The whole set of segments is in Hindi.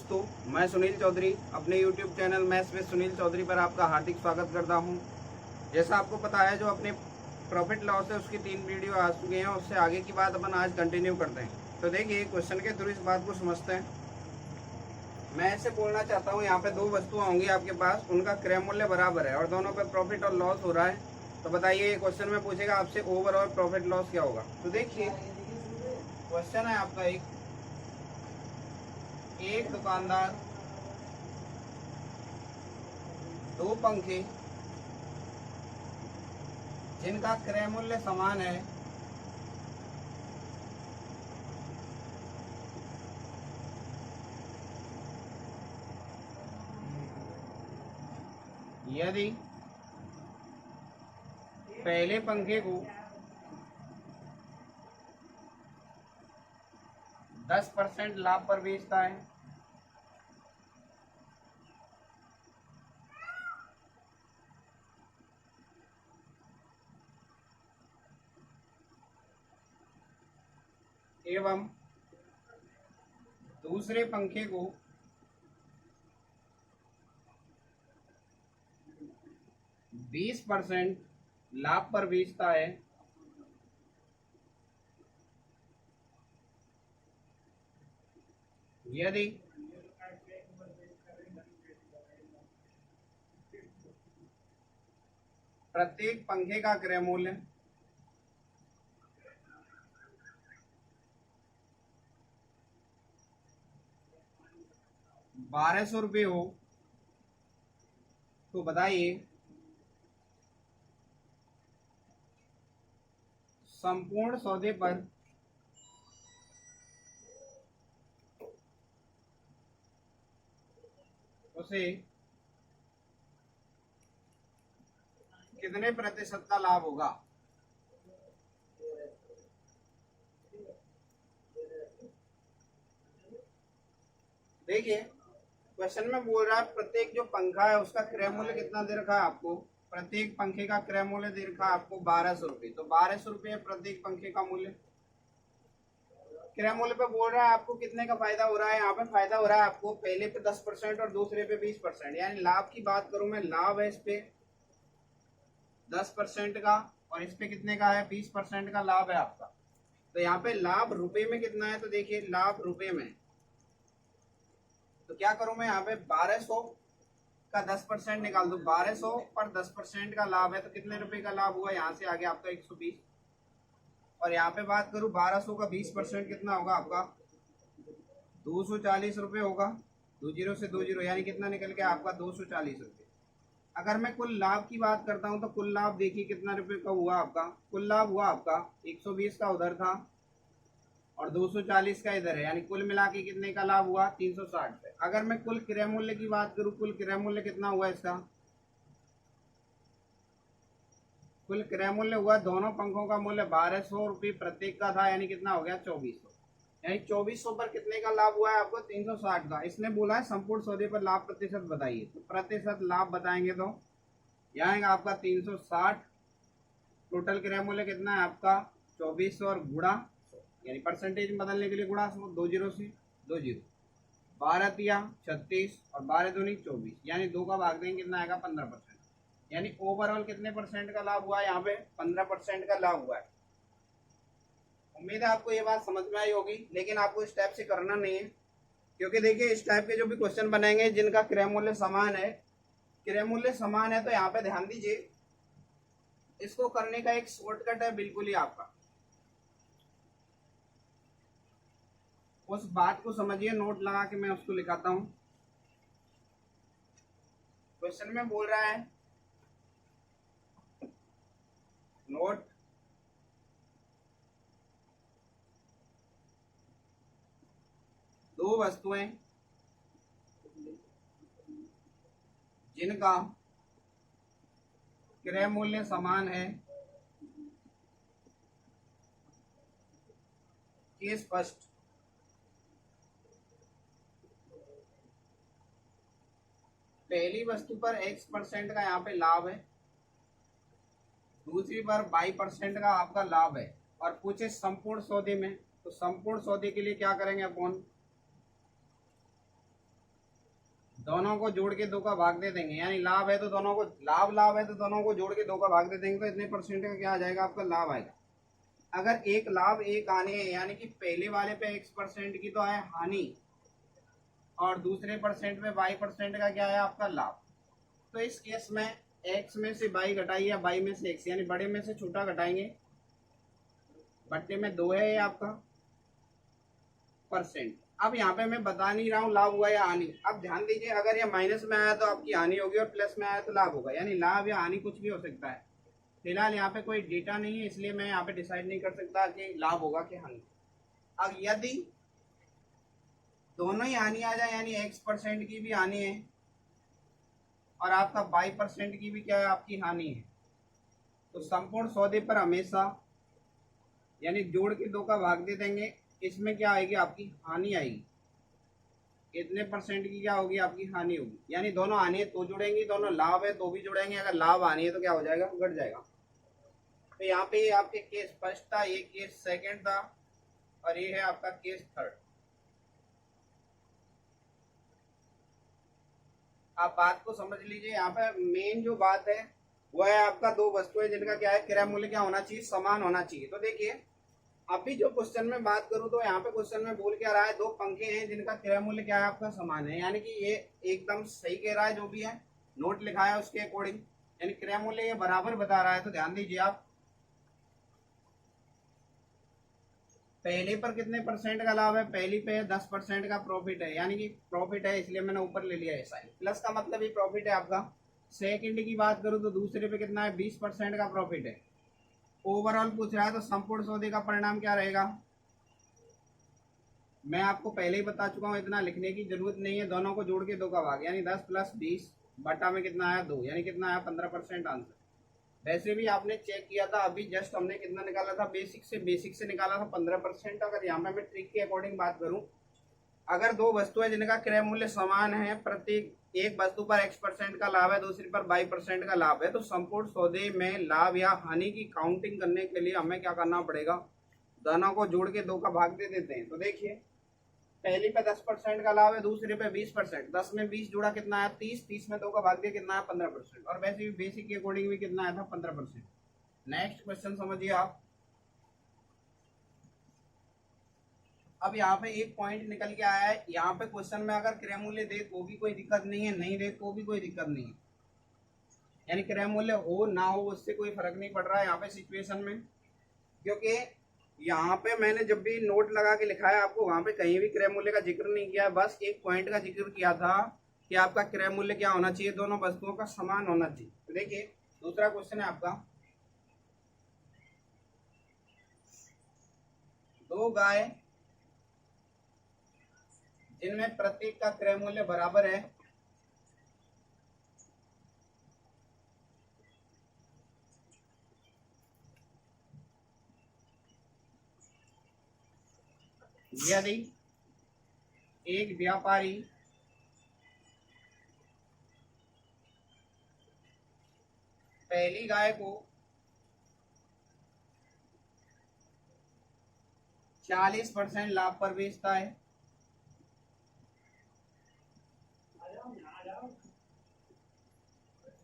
दोस्तों, मैं सुनील चौधरी अपने YouTube channel maths with Sunil Chaudhary पर आपका हार्दिक स्वागत करता हूं। जैसा आपको पता है, जो अपने प्रॉफिट लॉस है उसकी 3 वीडियो आ चुके हैं। उससे आगे की बात अपन आज कंटिन्यू करते हैं। तो देखिए, क्वेश्चन के थ्रू इस बात को समझते हैं। मैं ऐसे बोलना चाहता हूँ, यहाँ पे दो वस्तुएं होंगी आपके पास, उनका क्रय मूल्य बराबर है और दोनों पे प्रॉफिट और लॉस हो रहा है। तो बताइए, ये क्वेश्चन में पूछेगा आपसे ओवरऑल प्रॉफिट लॉस क्या होगा। तो देखिए, क्वेश्चन है आपका एक दुकानदार दो पंखे जिनका क्रय मूल्य समान है यदि पहले पंखे को 10% लाभ पर बेचता है एवं दूसरे पंखे को 20% लाभ पर बेचता है, यदि प्रत्येक पंखे का क्रय मूल्य 1200 रुपये हो, तो बताइए संपूर्ण सौदे पर उसे कितने प्रतिशत का लाभ होगा। देखिए, क्वेश्चन में बोल रहा है प्रत्येक जो पंखा है उसका क्रय मूल्य कितना दे रखा है आपको। प्रत्येक पंखे का क्रय मूल्य दे रखा है आपको 1200 रुपये। तो 1200 रुपये प्रत्येक पंखे का मूल्य। क्रय मूल्य पे बोल रहा है आपको कितने का फायदा हो रहा है। यहाँ पे फायदा हो रहा है आपको पहले पे 10% और दूसरे पे 20%। यानी लाभ की बात करूं मैं, लाभ है इस पे 10% का और इस पे कितने का है, 20% का लाभ है आपका। तो यहाँ पे लाभ रुपए में कितना है, तो देखिए लाभ रुपए में, तो क्या करूं मैं, यहाँ पे 1200 का 10% निकाल दो। 1200 पर 10% का लाभ है तो कितने रुपए का लाभ हुआ, यहाँ से आगे आपका 120। और यहाँ पे बात करूं 1200 का 20% कितना होगा आपका 240 रुपये होगा। 20 से 20 यानी कितना निकल गया आपका 240 रुपये। अगर मैं कुल लाभ की बात करता हूं तो कुल लाभ देखिए कितना रुपए का हुआ आपका। कुल लाभ हुआ आपका 120 का उधर था और 240 का इधर है, यानी कुल मिला के कितने का लाभ हुआ 360 पे। अगर मैं कुल क्रय मूल्य की बात करूं, कुल क्रय मूल्य कितना हुआ इसका, कुल क्रय मूल्य हुआ दोनों पंखों का मूल्य 1200 रुपये प्रत्येक का था, यानी कितना हो गया 2400। यानी 2400 पर कितने का लाभ हुआ है आपको 360 का। इसने बोला है संपूर्ण सौदे पर लाभ प्रतिशत बताइए, तो प्रतिशत लाभ बताएंगे तो यहाँ आपका 360। टोटल क्रय मूल्य कितना है आपका 2400 और गुणा, यानी परसेंटेज बदलने के लिए गुणा 20 से 20। 12 तिया 36 और 12 दूनी 24, यानी 2 का भाग देंगे कितना आएगा 15%। यानी ओवरऑल कितने परसेंट का लाभ हुआ है, यहाँ पे 15% का लाभ हुआ है। उम्मीद है आपको ये बात समझ में आई होगी, लेकिन आपको इस टाइप से करना नहीं है, क्योंकि देखिए इस टाइप के जो भी क्वेश्चन बनेंगे जिनका क्रय मूल्य समान है, क्रय मूल्य समान है, तो यहाँ पे ध्यान दीजिए, इसको करने का एक शॉर्टकट है बिल्कुल ही आपका। उस बात को समझिए, नोट लगा के मैं उसको लिखाता हूं। क्वेश्चन में बोल रहा है नोट दो वस्तुएं जिनका क्रय मूल्य समान है के स्पष्ट। पहली वस्तु पर x% का यहाँ पे लाभ है, दूसरी पर 22% का आपका लाभ है, और पूछे संपूर्ण सौदे में, तो संपूर्ण सौदे के लिए क्या करेंगे अपन, दोनों को जोड़ के 2 का भाग दे देंगे, यानी लाभ है तो दोनों को लाभ है तो दोनों को जोड़ के 2 का भाग दे देंगे, तो इतने परसेंट का क्या आ जाएगा आपका लाभ आएगा। अगर एक लाभ एक हानि है, यानी कि पहले वाले पे x% की तो है हानि और दूसरे परसेंट में y% का क्या है आपका लाभ, तो इस केस में x में से y घटाइए या y में से x, यानी बड़े में से छोटा घटाएंगे, बट्टे में 2 है ये आपका परसेंट। अब यहाँ पे मैं बता नहीं रहा हूँ लाभ हुआ या हानि, अब ध्यान दीजिए, अगर ये माइनस में आया तो आपकी हानि होगी और प्लस में आया तो लाभ होगा, यानी लाभ या हानि कुछ भी हो सकता है। फिलहाल यहाँ पे कोई डेटा नहीं है, इसलिए मैं यहाँ पे डिसाइड नहीं कर सकता कि लाभ होगा कि हानि। अब यदि दोनों ही हानि आ जाए, यानी x% की भी हानि है और आपका y% की भी क्या है आपकी हानि है, तो संपूर्ण सौदे पर हमेशा यानी जोड़ के 2 का भाग दे देंगे, इसमें क्या आएगी आपकी हानि आएगी, इतने परसेंट की क्या होगी आपकी हानि होगी, यानी दोनों हानि है तो जुड़ेंगी, दोनों लाभ है तो भी जुड़ेंगे, अगर लाभ हानि है तो क्या हो जाएगा घट जाएगा। तो यहाँ पे आपके केस फर्स्ट था, ये केस सेकंड था और ये है आपका केस थर्ड। आप बात को समझ लीजिए, यहाँ पे मेन जो बात है वह है आपका 2 वस्तुएं जिनका क्या है क्रय मूल्य क्या होना चाहिए, समान होना चाहिए। तो देखिए अभी जो क्वेश्चन में बात करूं तो यहाँ पे क्वेश्चन में बोल क्या रहा है, 2 पंखे हैं जिनका क्रय मूल्य क्या है आपका समान है, यानी कि ये एकदम सही कह रहा है, जो भी है नोट लिखा है उसके अकॉर्डिंग, यानी क्रय मूल्य ये बराबर बता रहा है। तो ध्यान दीजिए आप, पहले पर कितने परसेंट का लाभ है, पहली पे 10% का प्रॉफिट है, यानी कि प्रॉफिट है इसलिए मैंने ऊपर ले लिया है साइन, प्लस का मतलब ये प्रॉफिट है आपका। सेकंड की बात करूं तो दूसरे पे कितना है 20% का प्रॉफिट है। ओवरऑल पूछ रहा है तो संपूर्ण सौदे का परिणाम क्या रहेगा, मैं आपको पहले ही बता चुका हूं, इतना लिखने की जरूरत नहीं है, दोनों को जोड़ के 2 का भाग, यानी 10 + 20 बटा में कितना आया 2, यानी कितना आया 15% आंसर। वैसे भी आपने चेक किया था अभी जस्ट, हमने कितना निकाला था बेसिक से निकाला था 15%। अगर यहाँ पे मैं ट्रिक के अकॉर्डिंग बात करूं, अगर 2 वस्तुएं जिनका क्रय मूल्य समान है, प्रत्येक एक वस्तु पर x% का लाभ है, दूसरी पर y% का लाभ है, तो संपूर्ण सौदे में लाभ या हानि की काउंटिंग करने के लिए हमें क्या करना पड़ेगा, दोनों को जोड़ के 2 का भाग दे देते हैं। तो देखिए पहली पे 10% का लाभ है, दूसरे पे 20%, 10 में 20 जुड़ा कितना आया 30, 30 में 2 का भाग दिया कितना आया 15%, और वैसे भी बेसिक के अकॉर्डिंग भी कितना आया था 15%। नेक्स्ट क्वेश्चन समझिए आप। अब यहाँ पे एक पॉइंट निकल के आया है, यहाँ पे क्वेश्चन में अगर क्रय मूल्य दे तो भी कोई दिक्कत नहीं है, नहीं दे तो भी कोई दिक्कत नहीं है, यानी क्रय मूल्य हो ना हो उससे कोई फर्क नहीं पड़ रहा है यहाँ पे सिचुएशन में, क्योंकि यहाँ पे मैंने जब भी नोट लगा के लिखा है आपको, वहां पे कहीं भी क्रय मूल्य का जिक्र नहीं किया है, बस एक पॉइंट का जिक्र किया था कि आपका क्रय मूल्य क्या होना चाहिए, दोनों वस्तुओं का समान होना चाहिए। तो देखिए दूसरा क्वेश्चन है आपका, 2 गाय जिनमें प्रत्येक का क्रय मूल्य बराबर है, यदि एक व्यापारी पहली गाय को 40% लाभ पर बेचता है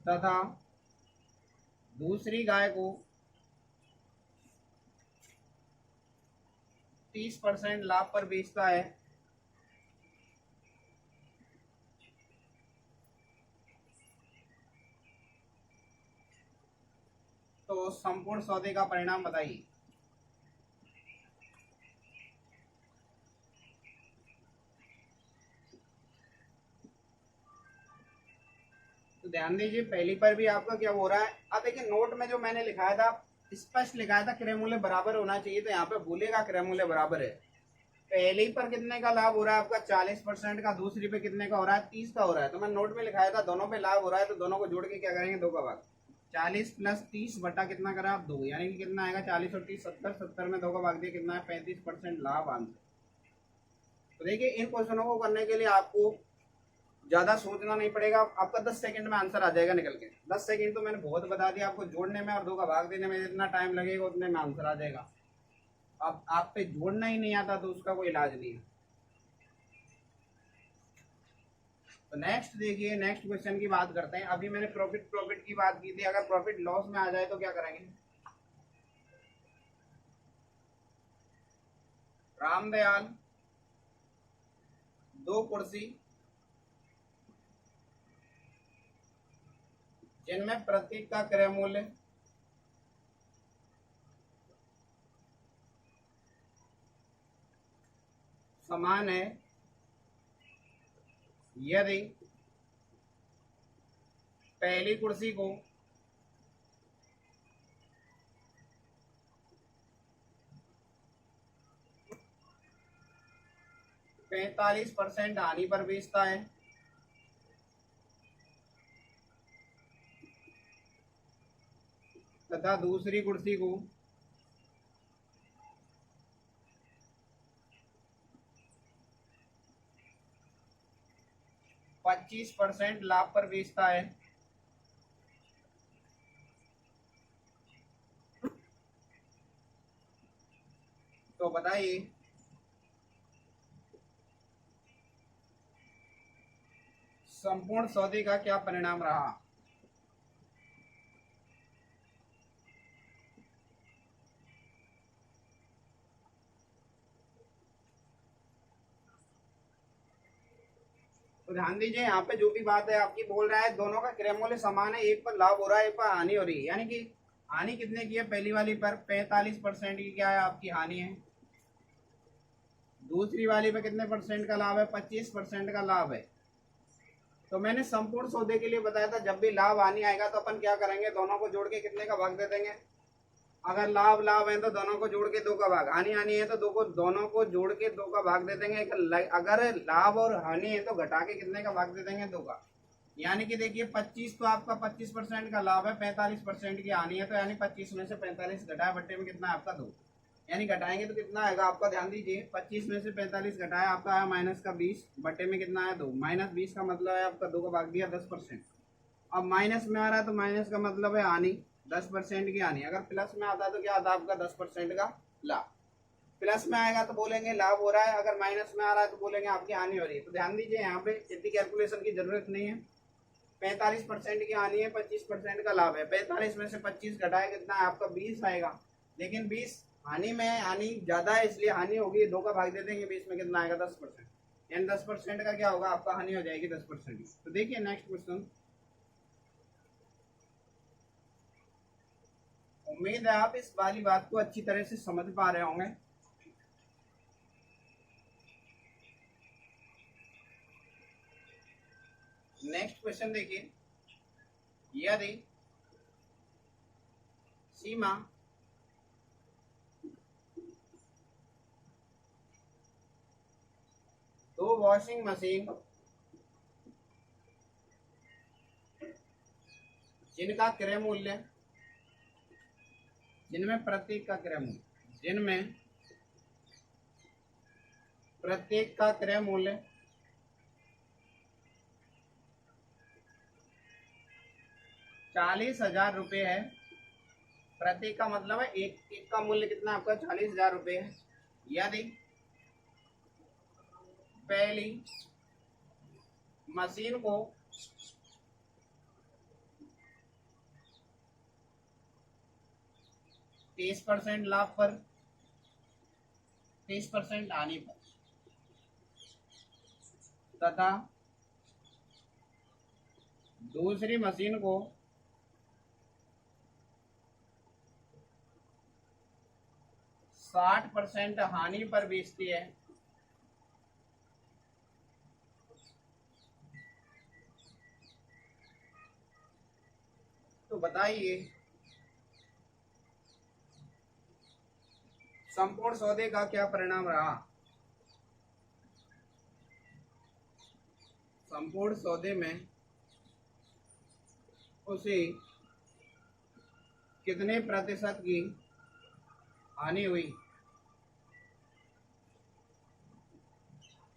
तथा दूसरी गाय को 30% लाभ पर बेचता है, तो संपूर्ण सौदे का परिणाम बताइए। तो ध्यान दीजिए पहली पर भी आपका क्या हो रहा है, अब देखिए नोट में जो मैंने लिखाया था स्पष्ट लिखाया था क्रय मूल्य बराबर होना चाहिए, तो यहाँ पे भूलेगा क्रय मूल्य बराबर है। पहली पर कितने का लाभ हो रहा है आपका 40% का, दूसरी पे कितने का हो रहा है 30 का हो रहा है, तो मैं नोट में लिखाया था दोनों पे लाभ हो रहा है, तो दोनों को जोड़ के क्या करेंगे 2 का भाग, 40 + 30 बटा कितना करा आप 2, यानी कि कितना आएगा 40 और 30 70, 70 में 2 का भाग दिया कितना है 35% लाभ आंसर। तो देखिए इन क्वेश्चनों को करने के लिए आपको ज्यादा सोचना नहीं पड़ेगा, आपका 10 सेकंड में आंसर आ जाएगा निकल के। 10 सेकंड तो मैंने बहुत बता दिया आपको, जोड़ने में और 2 का भाग देने में जितना टाइम लगेगा उतने में आंसर आ जाएगा। अब आप पे जोड़ना ही नहीं आता तो उसका कोई इलाज नहीं है। तो नेक्स्ट देखिए, नेक्स्ट क्वेश्चन की बात करते हैं। अभी मैंने प्रॉफिट की बात की थी, अगर प्रॉफिट लॉस में आ जाए तो क्या करेंगे। रामदयाल 2 कुर्सी जिनमें प्रत्येक का क्रय मूल्य समान है यदि पहली कुर्सी को %45 हानि पर बेचता है तथा दूसरी कुर्सी को 25% लाभ पर बेचता है, तो बताइए संपूर्ण सौदे का क्या परिणाम रहा। तो ध्यान दीजिए, यहाँ पे जो भी बात है आपकी बोल रहा है दोनों का क्रय मूल्य समान है, एक पर लाभ हो रहा है एक पर हानि हो रही है, यानी कि हानि कितने की है, पहली वाली पर 45% की क्या है आपकी हानि है, दूसरी वाली पे कितने परसेंट का लाभ है, 25% का लाभ है। तो मैंने संपूर्ण सौदे के लिए बताया था जब भी लाभ हानि आएगा तो अपन क्या करेंगे, दोनों को जोड़ के कितने का भाग दे देंगे। अगर लाभ लाभ है तो दोनों को जोड़ के 2 का भाग, हानि हानि है तो दोनों को जोड़ के 2 का भाग दे देंगे। अगर लाभ और हानि है तो घटा के कितने का भाग दे देंगे, 2 का। यानी कि देखिए 25 तो आपका 25% का लाभ है, 45% की हानि है, तो यानी 25 में से 45 घटाया बट्टे में कितना है आपका 2, यानी घटाएंगे तो कितना आएगा आपका, ध्यान दीजिए 25 में से 45 घटाया आपका आया माइनस का 20 बट्टे में कितना है 2, -20 का मतलब है आपका 2 का भाग दिया 10%। अब माइनस में आ रहा है तो माइनस का मतलब है हानि, 10% की हानि। अगर प्लस में आता है तो क्या आता है आपका 10% का लाभ। प्लस में आएगा तो बोलेंगे लाभ हो रहा है, अगर माइनस में आ रहा है तो बोलेंगे आपकी हानि हो रही है। तो ध्यान दीजिए यहाँ पे इतनी कैलकुलेशन की जरूरत नहीं है। 45% की हानि है, 25% का लाभ है, 45 में से 25 घटाए कितना है आपका 20 आएगा, लेकिन 20 हानि में हानि ज्यादा है इसलिए हानि होगी, 2 का भाग दे देंगे, 20 में कितना आएगा 10%, यानी 10% का क्या होगा आपका हानि हो जाएगी 10%। तो देखिए नेक्स्ट क्वेश्चन, उम्मीद है आप इस वाली बात को अच्छी तरह से समझ पा रहे होंगे। नेक्स्ट क्वेश्चन देखिए, यदि सीमा दो वॉशिंग मशीन जिनका क्रय मूल्य, जिनमें प्रत्येक का क्रय मूल्य 40,000 रुपये है, प्रत्येक का मतलब है एक का मूल्य कितना आपका 40,000 रुपये है। यदि पहली मशीन को 30% लाभ पर 30% हानि पर तथा दूसरी मशीन को 60% हानि पर बेचती है, तो बताइए संपूर्ण सौदे का क्या परिणाम रहा। संपूर्ण सौदे में उसे कितने प्रतिशत की हानि हुई।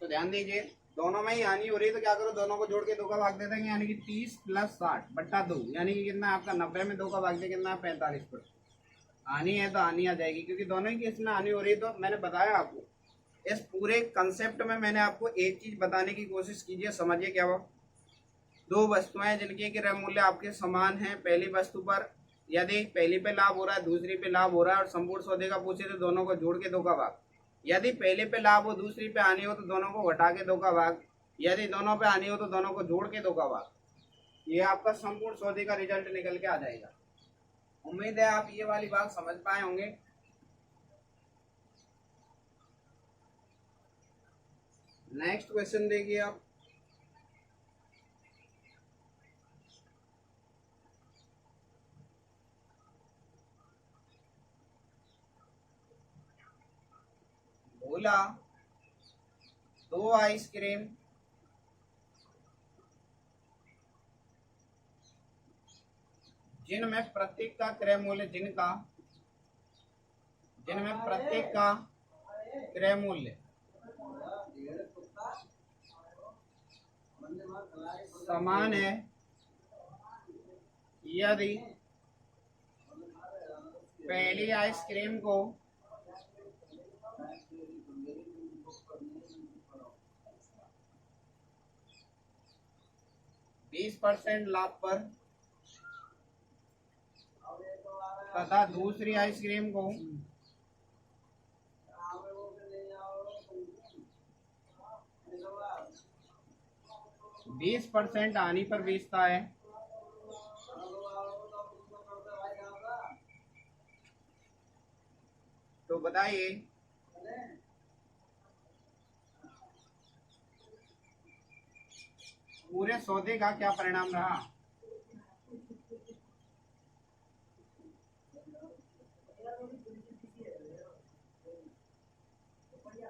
तो ध्यान दीजिए दोनों में ही हानि हो रही है तो क्या करो, दोनों को जोड़ के 2 का भाग दे देंगे, यानी कि 30 + 60 बट्टा 2, यानी कि कितना आपका 90 में 2 का भाग दे कितना 45%। हानि है तो हानि आ जाएगी क्योंकि दोनों ही केस में हानि हो रही है। तो मैंने बताया आपको इस पूरे कंसेप्ट में मैंने आपको एक चीज बताने की कोशिश कीजिए, समझिए क्या वो दो वस्तुएं जिनके क्रय मूल्य आपके समान हैं, पहली वस्तु पर यदि पहली पे लाभ हो रहा है दूसरी पे लाभ हो रहा है और संपूर्ण सौदे का पूछे तो दोनों को जोड़ के दो का भाग, यदि पहले पे लाभ हो दूसरी पे हानि हो तो दोनों को घटा के दो का भाग, यदि दोनों पे हानि हो तो दोनों को जोड़ के दो का भाग। ये आपका संपूर्ण सौदे का रिजल्ट निकल के आ जाएगा। उम्मीद है आप ये वाली बात समझ पाए होंगे। नेक्स्ट क्वेश्चन देखिए आप। बोला दो आइसक्रीम जिनमें प्रत्येक का क्रय मूल्य जिनमें प्रत्येक का क्रय मूल्य समान है यदि पहली आइसक्रीम को 20% लाभ पर तथा दूसरी आइसक्रीम को 20% हानि पर बेचता है तो बताइए पूरे सौदे का क्या परिणाम रहा।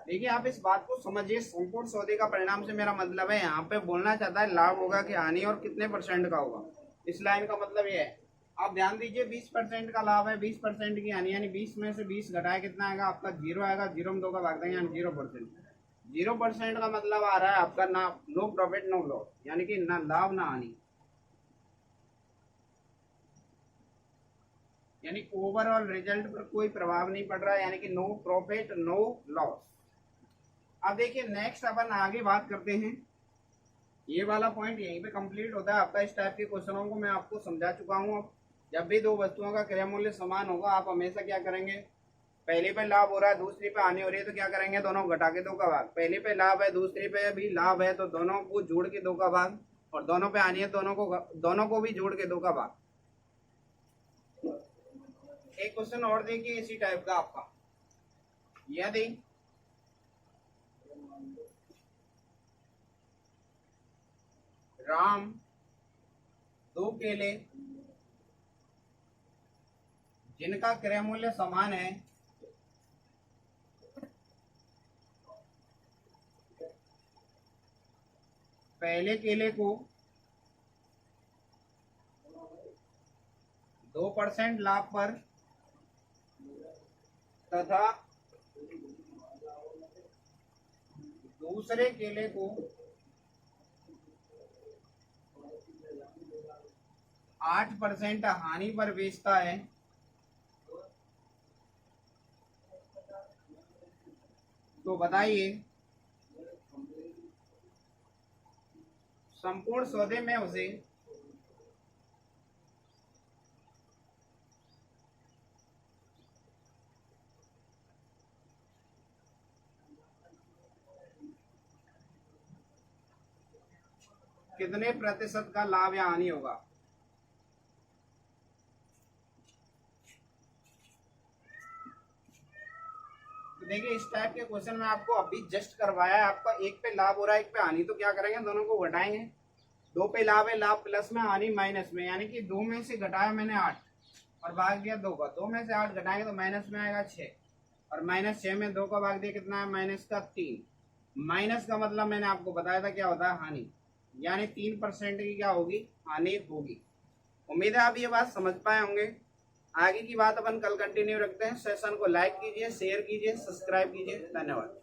देखिए आप इस बात को समझिए, संपूर्ण सौदे का परिणाम से मेरा मतलब है यहाँ पे बोलना चाहता है लाभ होगा कि हानि और कितने % का होगा। इस लाइन का मतलब ये है, आप ध्यान दीजिए 20% का लाभ है 20% की हानि, यानी 20 में से 20 घटाए कितना आएगा आपका 0 आएगा, 0 में 2 का भाग देंगे यानी 0%। 0% का मतलब आ रहा है आपका ना नो प्रॉफिट नो लॉस, यानी कि ना लाभ ना हानि, यानी ओवरऑल रिजल्ट पर कोई प्रभाव नहीं पड़ रहा है, यानी कि नो प्रॉफिट नो लॉस। अब देखिए नेक्स्ट अपन आगे बात करते हैं। ये वाला पॉइंट यहीं पे कंप्लीट होता है आपका। इस टाइप के क्वेश्चनों को मैं आपको समझा चुका हूँ। अब जब भी दो वस्तुओं का क्रय मूल्य समान होगा आप हमेशा क्या करेंगे, पहले पे लाभ हो रहा है दूसरी पे हानि हो रही है तो क्या करेंगे, दोनों घटा के दो का भाग। पहले पे लाभ है दूसरी पे भी लाभ है तो दोनों को जोड़ के दो का भाग, और दोनों पे हानि है दोनों को भी जोड़ के दो का भाग। एक क्वेश्चन और देखिए इसी टाइप का आपका, यदि राम 2 केले जिनका क्रय मूल्य समान है पहले केले को 2% लाभ पर तथा दूसरे केले को 8% हानि पर बेचता है तो बताइए संपूर्ण सौदे में उसे कितने प्रतिशत का लाभ या हानि होगा। तो देखिए इस टाइप के क्वेश्चन में आपको अभी जस्ट करवाया है, आपका एक पे लाभ हो रहा है एक पे हानि, तो क्या करेंगे दोनों को घटाएंगे। 2 पे लाभ है, लाभ प्लस में हानि माइनस में, यानी कि 2 में से घटाया मैंने 8 और भाग दिया 2 का, 2 में से 8 घटाएंगे तो माइनस में आएगा 6 और -6 में 2 का भाग दिया कितना है माइनस का 3। माइनस का मतलब मैंने आपको बताया था क्या होता है हानि, यानी 3% की क्या होगी हानि होगी। उम्मीद है आप ये बात समझ पाए होंगे। आगे की बात अपन कल कंटिन्यू रखते हैं। सेशन को लाइक कीजिए, शेयर कीजिए, सब्सक्राइब कीजिए। धन्यवाद।